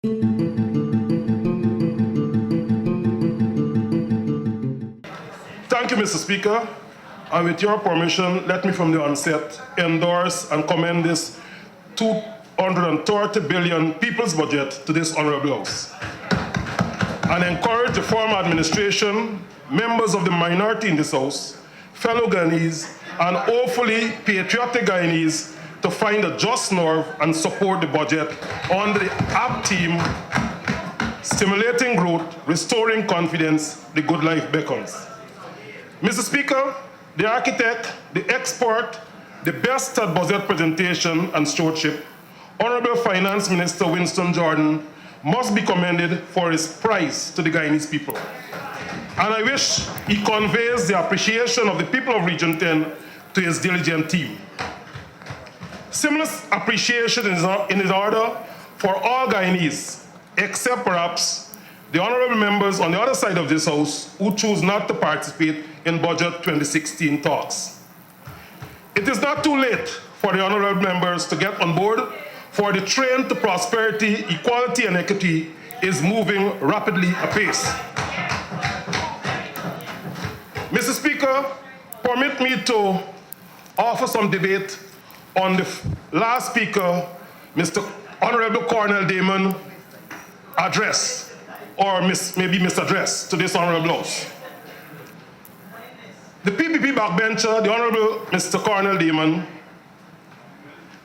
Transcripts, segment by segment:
Thank you, Mr. Speaker. And with your permission, let me from the onset endorse and commend this 230 billion people's budget to this honorable House and encourage the former administration, members of the minority in this House, fellow Guyanese, and hopefully patriotic Guyanese to find a just nerve and support the budget under the apt theme, stimulating growth, restoring confidence, the good life beckons. Mr. Speaker, the architect, the expert, the best at budget presentation and stewardship, Honorable Finance Minister Winston Jordan must be commended for his prize to the Guyanese people. And I wish he conveys the appreciation of the people of Region 10 to his diligent team. Similar appreciation is in order for all Guyanese, except perhaps the honorable members on the other side of this House who choose not to participate in Budget 2016 talks. It is not too late for the honorable members to get on board, for the train to prosperity, equality, and equity is moving rapidly apace. Mr. Speaker, permit me to offer some debate on the last speaker, Mr. Honorable Cornell Damon, address, or maybe misaddress to this honorable House. The PPP backbencher, the Honorable Mr. Cornell Damon,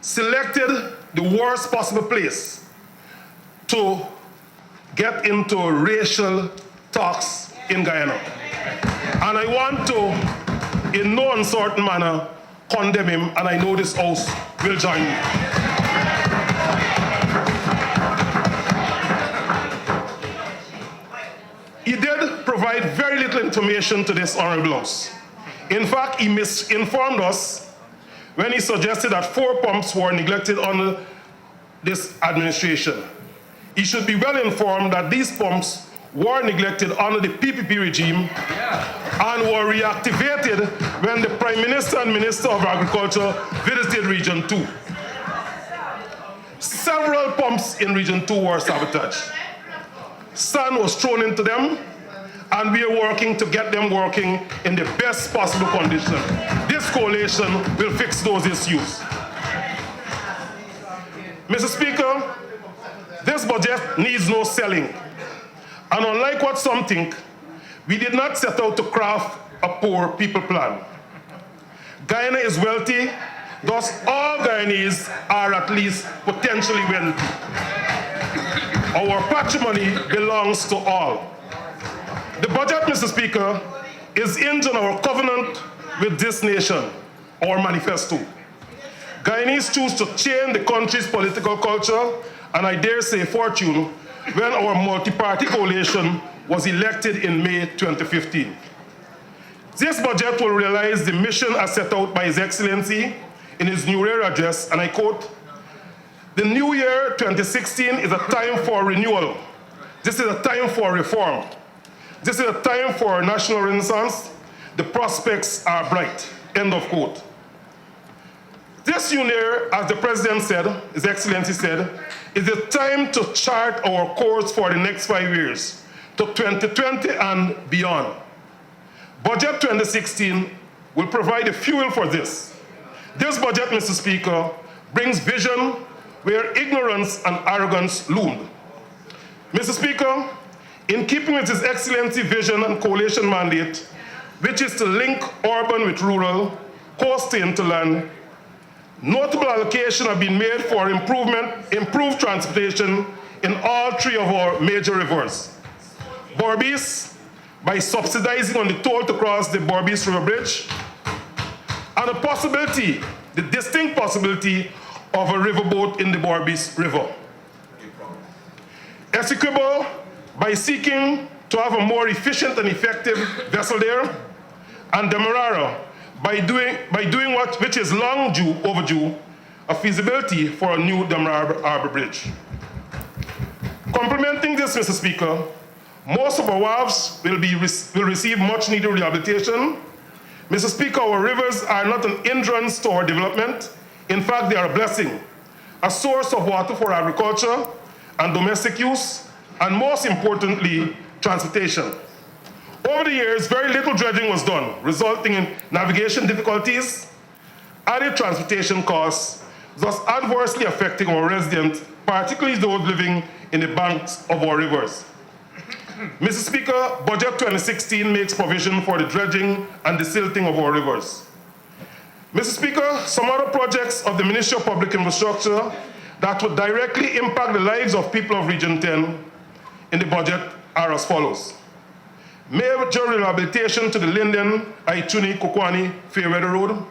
selected the worst possible place to get into racial talks in Guyana. And I want to, in no uncertain manner, condemn him, and I know this House will join me. He did provide very little information to this honorable House. In fact, he misinformed us when he suggested that 4 pumps were neglected under this administration. He should be well informed that these pumps were neglected under the PPP regime and were reactivated when the Prime Minister and Minister of Agriculture visited Region 2. Several pumps in Region 2 were sabotaged. Sand was thrown into them, and we are working to get them working in the best possible condition. This coalition will fix those issues. Mr. Speaker, this budget needs no selling. And unlike what some think, we did not set out to craft a poor people plan. Guyana is wealthy, thus all Guyanese are at least potentially wealthy. Our patrimony belongs to all. The budget, Mr. Speaker, is hinged on our covenant with this nation, our manifesto. Guyanese choose to change the country's political culture, and I dare say fortune, when our multi-party coalition was elected in May 2015. This budget will realize the mission as set out by His Excellency in his New Year address, and I quote, "The new year 2016 is a time for renewal. This is a time for reform. This is a time for national renaissance. The prospects are bright." End of quote. This new year, as the President said, His Excellency said, is the time to chart our course for the next 5 years, to 2020 and beyond. Budget 2016 will provide the fuel for this. This budget, Mr. Speaker, brings vision where ignorance and arrogance loomed. Mr. Speaker, in keeping with His Excellency vision and coalition mandate, which is to link urban with rural, coast to hinterland, notable allocation have been made for improved transportation in all 3 of our major rivers. Berbice, by subsidizing on the toll to cross the Berbice River Bridge, and a possibility, the distinct possibility of a riverboat in the Berbice River. Essequibo, by seeking to have a more efficient and effective vessel there, and Demerara, by doing which is long overdue, a feasibility for a new Demerara Harbor Bridge. Complementing this, Mr. Speaker, most of our wharves will receive much needed rehabilitation. Mr. Speaker, our rivers are not an hindrance to our development. In fact, they are a blessing, a source of water for agriculture, and domestic use, and most importantly, transportation. Over the years, very little dredging was done, resulting in navigation difficulties, added transportation costs, thus adversely affecting our residents, particularly those living in the banks of our rivers. Mr. Speaker, Budget 2016 makes provision for the dredging and desilting of our rivers. Mr. Speaker, some other projects of the Ministry of Public Infrastructure that would directly impact the lives of people of Region 10 in the budget are as follows. Major rehabilitation to the Linden, Aituni, Kokwani, Fairweather Road,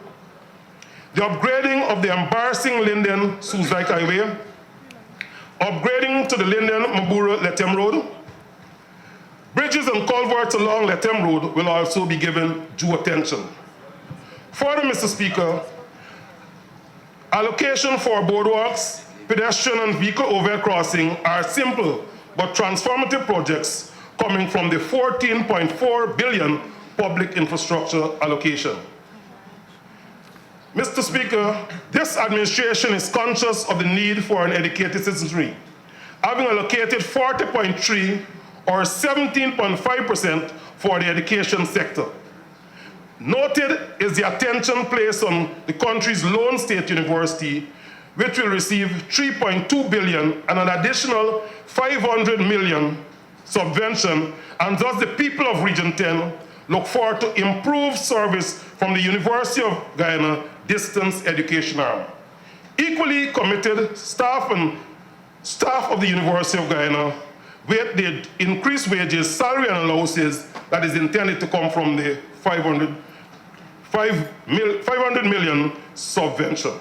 the upgrading of the embarrassing Linden, Suzdike Highway, upgrading to the Linden, Mabura, Lethem Road. Bridges and culverts along Lethem Road will also be given due attention. Further, Mr. Speaker, allocation for boardwalks, pedestrian and vehicle overhead crossing are simple but transformative projects coming from the 14.4 billion public infrastructure allocation. Mr. Speaker, this administration is conscious of the need for an educated citizenry, having allocated 40.3 or 17.5% for the education sector. Noted is the attention placed on the country's lone state university, which will receive 3.2 billion and an additional 500 million subvention, and thus the people of Region 10 look forward to improved service from the University of Guyana distance education arm. Equally committed staff of the University of Guyana with the increased wages, salary and allowances that is intended to come from the 500 million subvention.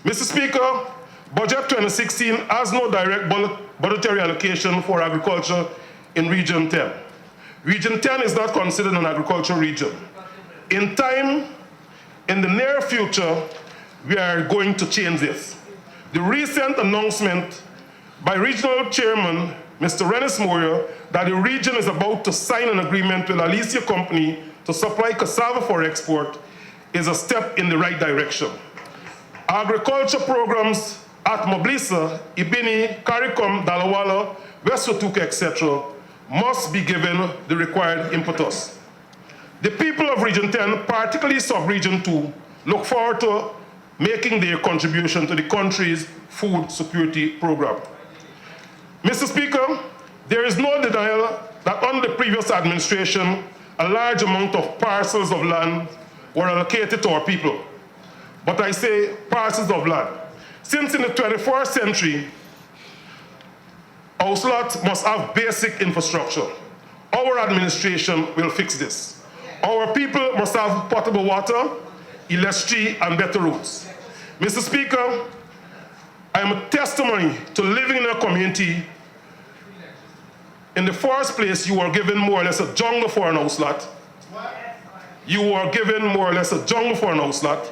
Mr. Speaker, Budget 2016 has no direct budgetary allocation for agriculture in Region 10. Region 10 is not considered an agricultural region. In the near future, we are going to change this. The recent announcement by Regional Chairman Mr. Rennis Moyer that the region is about to sign an agreement with Alicia Company to supply cassava for export is a step in the right direction. Agriculture programs at Moblisa, Ibini, Caricom, Dalawala, West Watuka, etc. must be given the required impetus. The people of Region 10, particularly Sub-Region 2, look forward to making their contribution to the country's food security program. Mr. Speaker, there is no denial that under the previous administration, a large amount of parcels of land were allocated to our people. But I say parcels of land. Since in the 21st century, our slots must have basic infrastructure. Our administration will fix this. Our people must have potable water, electricity, and better roads. Mr. Speaker, I am a testimony to living in a community. In the first place, you are given more or less a jungle for an house lot. You are given more or less a jungle for an house lot.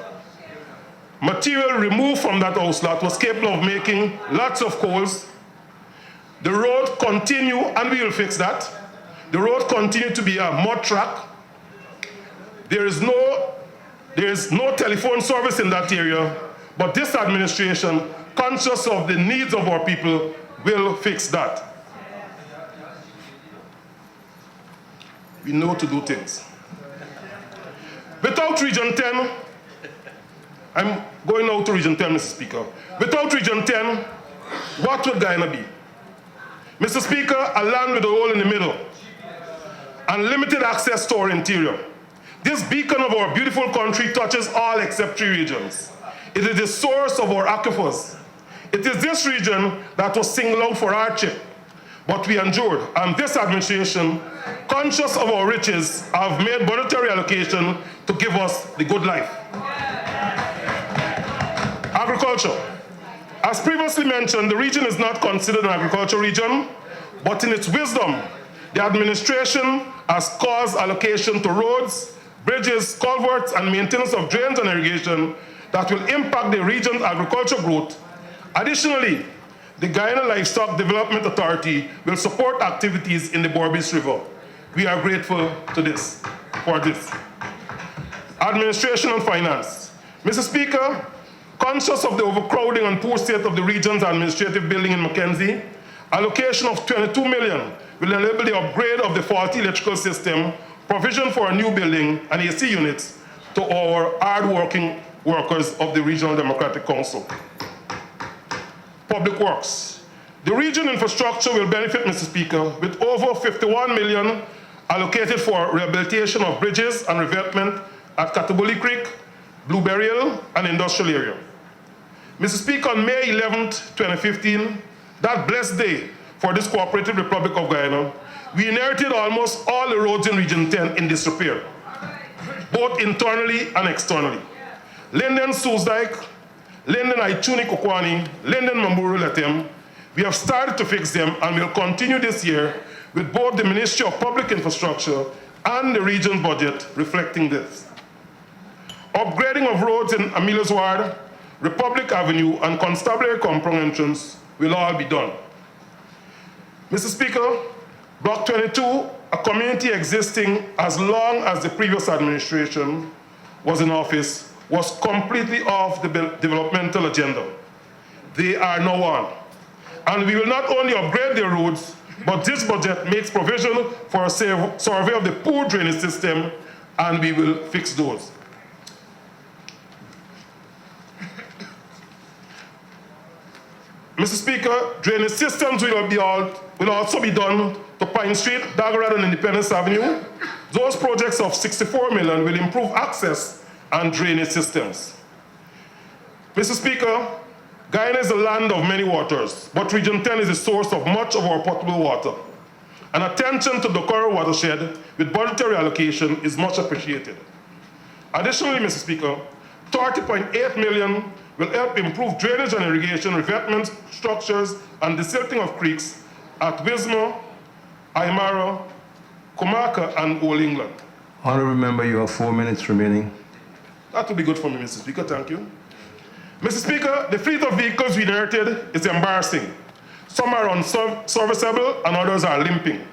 Material removed from that house lot was capable of making lots of coals. The road continue, and we will fix that. The road continue to be a mud track. There is no telephone service in that area, but this administration, conscious of the needs of our people, will fix that. We know to do things. Without Region 10, I'm going now to Region 10, Mr. Speaker. Without Region 10, what would Guyana be? Mr. Speaker, a land with a hole in the middle and limited access to our interior. This beacon of our beautiful country touches all except 3 regions. It is the source of our aquifers. It is this region that was singled out for hardship, but we endured, and this administration, conscious of our riches, have made budgetary allocation to give us the good life. Agriculture. As previously mentioned, the region is not considered an agricultural region, but in its wisdom, the administration has caused allocation to roads, bridges, culverts, and maintenance of drains and irrigation that will impact the region's agricultural growth. Additionally, the Guyana Livestock Development Authority will support activities in the Borbis River. We are grateful for this. Administration and finance. Mr. Speaker, conscious of the overcrowding and poor state of the region's administrative building in Mackenzie, Allocation of 22 million will enable the upgrade of the faulty electrical system, provision for a new building and AC units to our hard-working workers of the Regional Democratic Council. Public Works. The region infrastructure will benefit, Mr. Speaker, with over 51 million allocated for rehabilitation of bridges and revetment at Katabuli Creek, Blueberry Hill, and industrial area. Mr. Speaker, on May 11th, 2015, that blessed day for this cooperative Republic of Guyana, we inherited almost all the roads in Region 10 in disrepair, both internally and externally. Linden Soosdijk, Linden Aichuni Kokwani, Linden Mamburu Letem, we have started to fix them and will continue this year with both the Ministry of Public Infrastructure and the region's budget reflecting this. Upgrading of roads in Amelia's Ward, Republic Avenue, and Constabulary Compound entrance will all be done. Mr. Speaker, Block 22, a community existing as long as the previous administration was in office, was completely off the developmental agenda. They are now on. And we will not only upgrade their roads, but this budget makes provision for a survey of the poor drainage system, and we will fix those. Mr. Speaker, drainage systems will also be done to Pine Street, Daggerad, and Independence Avenue. Those projects of 64 million will improve access and drainage systems. Mr. Speaker, Guyana is a land of many waters, but Region 10 is the source of much of our potable water. And attention to the Dokoro watershed with budgetary allocation is much appreciated. Additionally, Mr. Speaker, 30.8 million will help improve drainage and irrigation, revetment structures, and desilting of creeks at Wismar, Aymara, Kumaka, and Old England. Honourable Member, you have 4 minutes remaining. That will be good for me, Mr. Speaker, thank you. Mr. Speaker, the fleet of vehicles we inherited is embarrassing. Some are unserviceable and others are limping.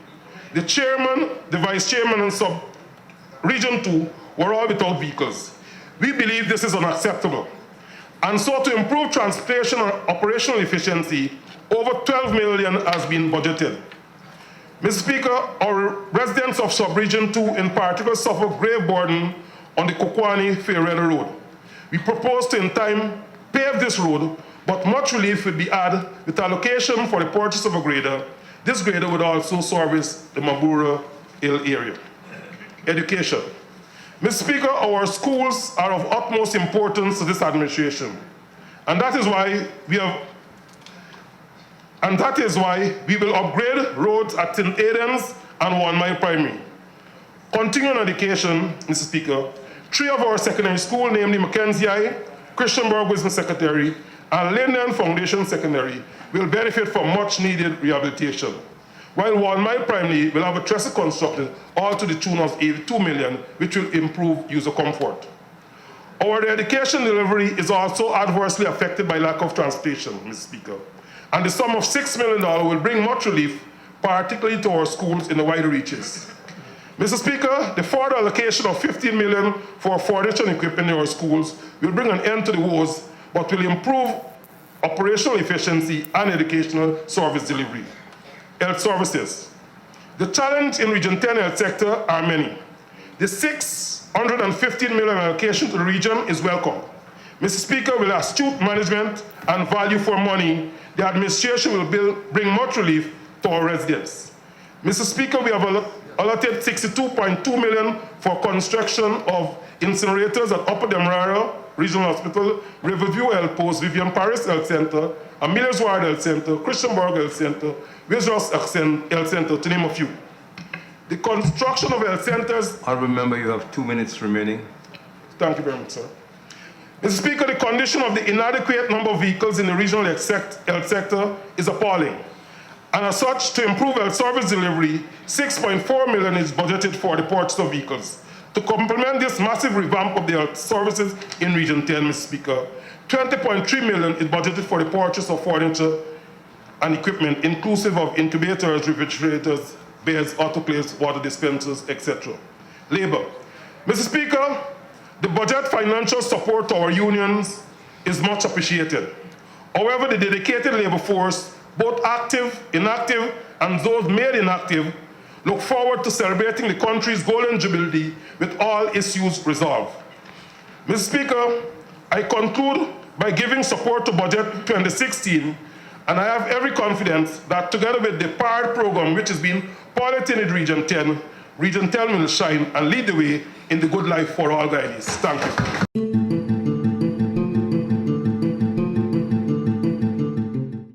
The chairman, the vice chairman, and sub-region 2 were all without vehicles. We believe this is unacceptable. And so to improve transportation and operational efficiency, over 12 million has been budgeted. Mr. Speaker, our residents of sub-region 2 in particular suffer grave burden on the Kokwani-Fairweather Road. We propose to in time pave this road, but much relief would be had with allocation for the purchase of a grader. This grader would also service the Mambura Hill area. Education. Mr. Speaker, our schools are of utmost importance to this administration. And that is why we will upgrade roads at St. Aidan's and 1 Mile Primary. Continuing education, Mr. Speaker, 3 of our secondary schools, namely Mackenzie High, Christianburg Wisdom Secretary, and Linden Foundation Secondary, will benefit from much needed rehabilitation. While 1 Mile Primary will have a trestle constructed, all to the tune of 82 million, which will improve user comfort. Our education delivery is also adversely affected by lack of transportation, Mr. Speaker. And the sum of $6 million will bring much relief, particularly to our schools in the wider reaches. Mr. Speaker, the further allocation of 15 million for furniture and equipment in our schools will bring an end to the woes, but will improve operational efficiency and educational service delivery. Health services. The challenge in Region 10 health sector are many. The 615 million allocation to the region is welcome. Mr. Speaker, with astute management and value for money, the administration will bring much relief to our residents. Mr. Speaker, we have allotted 62.2 million for construction of incinerators at Upper Demerara Regional Hospital, Riverview Health Post, Vivian Paris Health Center, Amelia's Ward Health Center, Christianburg Health Center, Wizros Health Center, to name a few. The construction of health centers... I remember you have 2 minutes remaining. Thank you very much, sir. Mr. Speaker, the condition of the inadequate number of vehicles in the regional health sector is appalling. And as such, to improve health service delivery, 6.4 million is budgeted for the purchase of vehicles. To complement this massive revamp of the health services in Region 10, Mr. Speaker, 20.3 million is budgeted for the purchase of furniture and equipment, inclusive of incubators, refrigerators, beds, autoclaves, water dispensers, etc. Labor. Mr. Speaker, the budget financial support to our unions is much appreciated. However, the dedicated labor force both active, inactive, and those made inactive, look forward to celebrating the country's Golden Jubilee with all issues resolved. Mr. Speaker, I conclude by giving support to Budget 2016, and I have every confidence that together with the PARD program, which has been piloted in Region 10 will shine and lead the way in the good life for all Guyanese. Thank you.